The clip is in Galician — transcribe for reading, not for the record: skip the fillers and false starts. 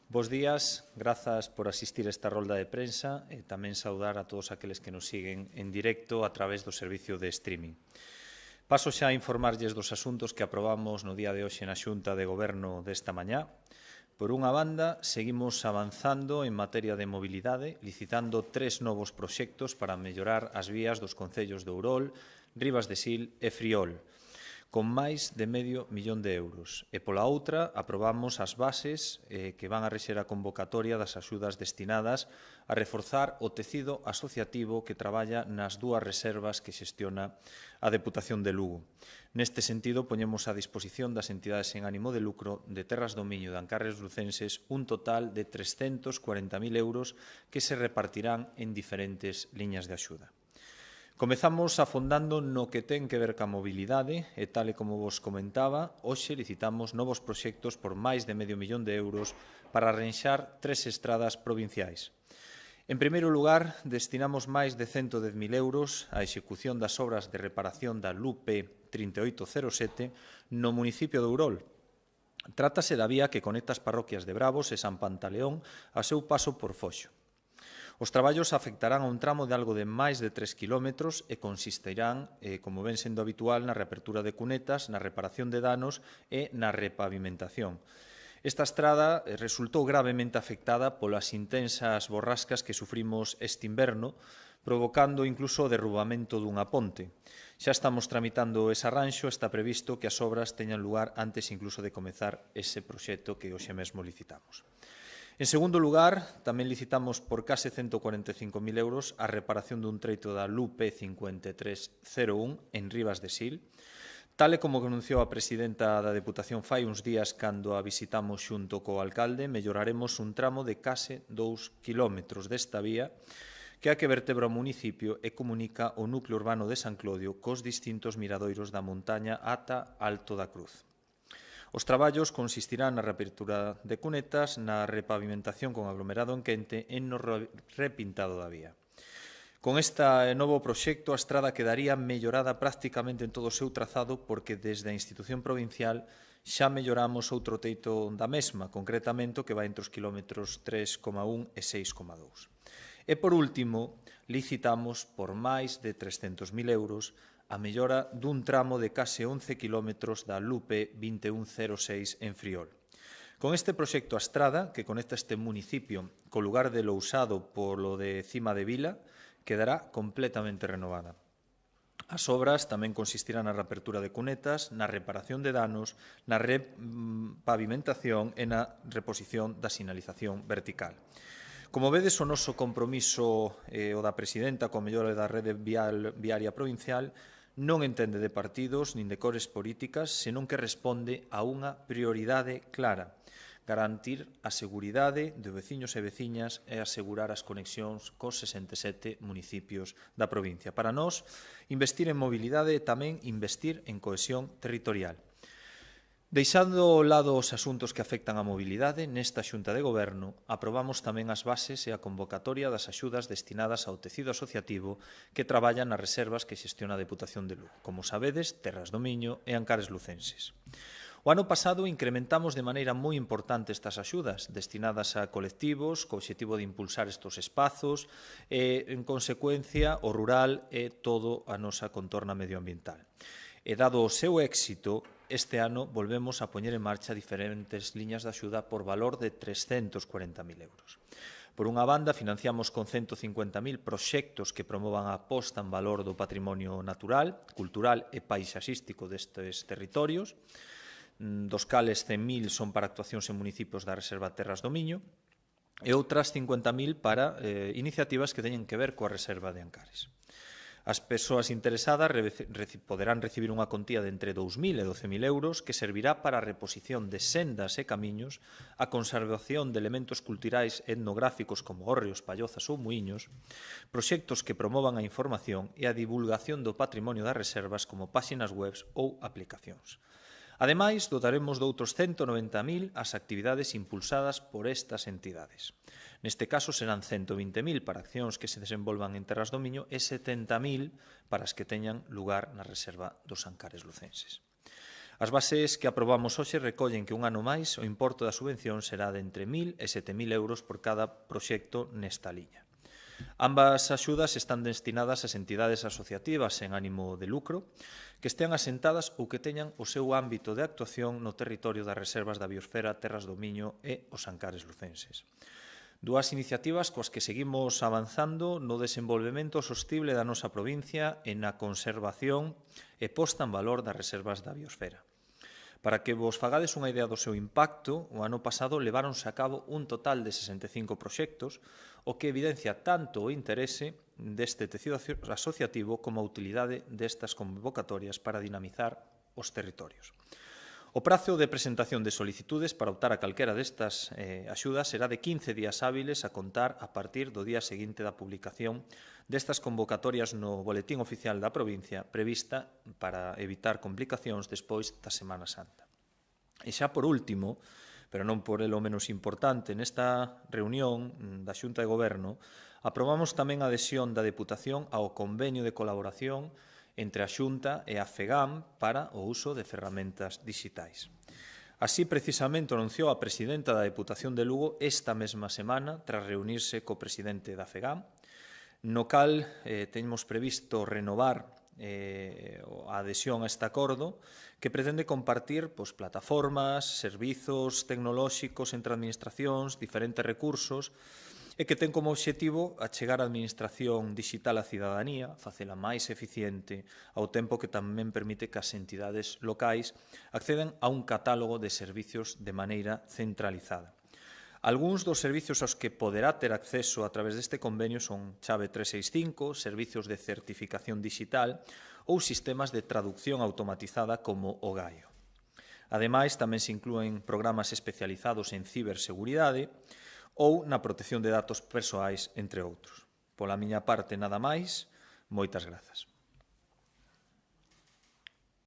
Bos días, grazas por asistir a esta rolda de prensa e tamén saudar a todos aqueles que nos siguen en directo a través do servicio de streaming. Paso xa a informarlles dos asuntos que aprobamos no día de hoxe na Xunta de Goberno desta mañá. Por unha banda, seguimos avanzando en materia de mobilidade, licitando 3 novos proxectos para mellorar as vías dos concellos de Ourol, Ribas de Sil e Friol, con máis de €500.000. E pola outra, aprobamos as bases que van a rexer a convocatoria das axudas destinadas a reforzar o tecido asociativo que traballa nas dúas reservas que xestiona a Deputación de Lugo. Neste sentido, poñemos a disposición das entidades sen ánimo de lucro de Terras do Miño e de Ancares Lucenses un total de €340.000 que se repartirán en diferentes liñas de axuda. Comezamos afondando no que ten que ver ca mobilidade e, tal e como vos comentaba, hoxe licitamos novos proxectos por máis de €500.000 para arranxar 3 estradas provinciais. En primeiro lugar, destinamos máis de €110.000 á execución das obras de reparación da LUP 3807 no municipio de Ourol. Trátase da vía que conecta as parroquias de Bravos e San Pantaleón a seu paso por Foxo. Os traballos afectarán a un tramo de algo de máis de 3 km e consistirán, como ven sendo habitual, na reapertura de cunetas, na reparación de danos e na repavimentación. Esta estrada resultou gravemente afectada polas intensas borrascas que sufrimos este inverno, provocando incluso o derrubamento dunha ponte. Xa estamos tramitando ese arranxo, está previsto que as obras teñan lugar antes incluso de comezar ese proxecto que hoxe mesmo licitamos. En segundo lugar, tamén licitamos por case €145.000 a reparación dun treito da LUP 5301 en Ribas de Sil. Tal e como anunciou a presidenta da Deputación fai uns días cando a visitamos xunto co alcalde, melloraremos un tramo de case 2 km desta vía que é a que vertebra o municipio e comunica o núcleo urbano de San Clodio cos distintos miradoiros da montaña ata Alto da Cruz. Os traballos consistirán na reapertura de cunetas, na repavimentación con aglomerado en quente e no repintado da vía. Con este novo proxecto, a estrada quedaría mellorada prácticamente en todo o seu trazado porque desde a institución provincial xa melloramos outro teito da mesma, concretamente o que vai entre os kilómetros 3,1 e 6,2. E, por último, licitamos por máis de €300.000 a mellora dun tramo de case 11 km da LUP 2106 en Friol. Con este proxecto a estrada, que conecta este municipio co lugar de Lousado polo de Cima de Vila, quedará completamente renovada. As obras tamén consistirán na reapertura de cunetas, na reparación de danos, na repavimentación e na reposición da sinalización vertical. Como vedes, o noso compromiso o da presidenta coa mellora da rede viaria provincial non entende de partidos nin de cores políticas, senón que responde a unha prioridade clara: garantir a seguridade de veciños e veciñas e asegurar as conexións cos 67 municipios da provincia. Para nós, investir en mobilidade é tamén investir en cohesión territorial. Deixando ao lado os asuntos que afectan a mobilidade, nesta Xunta de Goberno aprobamos tamén as bases e a convocatoria das axudas destinadas ao tecido asociativo que traballa nas reservas que xestiona a Deputación de Lugo, como sabedes, Terras do Miño e Ancares Lucenses. O ano pasado incrementamos de maneira moi importante estas axudas destinadas a colectivos co obxectivo de impulsar estes espazos e, en consecuencia, o rural e todo a nosa contorna medioambiental. E dado o seu éxito, este ano volvemos a poñer en marcha diferentes liñas de axuda por valor de €340.000. Por unha banda, financiamos con €150.000 proxectos que promovan a posta en valor do patrimonio natural, cultural e paisaxístico destes territorios, dos cales 100.000 son para actuacións en municipios da Reserva Terras do Miño e outras 50.000 para iniciativas que teñen que ver coa Reserva de Ancares. As persoas interesadas poderán recibir unha contía de entre 2.000 e 12.000 € que servirá para a reposición de sendas e camiños, a conservación de elementos culturais e etnográficos como hórreos, pallozas ou muíños, proxectos que promovan a información e a divulgación do patrimonio das reservas como páxinas web ou aplicacións. Ademais, dotaremos de outros 190.000 as actividades impulsadas por estas entidades. Neste caso serán 120.000 para accións que se desenvolvan en Terras do Miño e 70.000 para as que teñan lugar na Reserva dos Ancares Lucenses. As bases que aprobamos hoxe recollen que un ano máis o importo da subvención será de entre 1.000 e 7.000 euros por cada proxecto nesta liña. Ambas axudas están destinadas ás entidades asociativas sen ánimo de lucro que estean asentadas ou que teñan o seu ámbito de actuación no territorio das reservas da biosfera, terras do Miño e os Ancares lucenses. Dúas iniciativas coas que seguimos avanzando no desenvolvemento sostible da nosa provincia e na conservación e posta en valor das reservas da biosfera. Para que vos fagades unha idea do seu impacto, o ano pasado leváronse a cabo un total de 65 proxectos, o que evidencia tanto o interese deste tecido asociativo como a utilidade destas convocatorias para dinamizar os territorios. O prazo de presentación de solicitudes para optar a calquera destas axudas será de 15 días hábiles a contar a partir do día seguinte da publicación destas convocatorias no Boletín Oficial da provincia prevista para evitar complicacións despois da Semana Santa. E xa por último, pero non por elo menos importante, nesta reunión da Xunta de Goberno aprobamos tamén a adhesión da Deputación ao convenio de colaboración entre a Xunta e a FEGAM para o uso de ferramentas digitais. Así, precisamente, anunciou a presidenta da Deputación de Lugo esta mesma semana, tras reunirse co presidente da FEGAM, no cal temos previsto renovar a adhesión a este acordo que pretende compartir plataformas, servizos tecnolóxicos entre administracións, diferentes recursos e que ten como obxectivo achegar a administración digital á cidadanía, facela máis eficiente, ao tempo que tamén permite que as entidades locais acceden a un catálogo de servicios de maneira centralizada. Algúns dos servicios aos que poderá ter acceso a través deste convenio son Chave 365, servicios de certificación digital ou sistemas de traducción automatizada como o Gaio. Ademais, tamén se inclúen programas especializados en ciberseguridade ou na protección de datos persoais, entre outros. Pola miña parte, nada máis. Moitas grazas.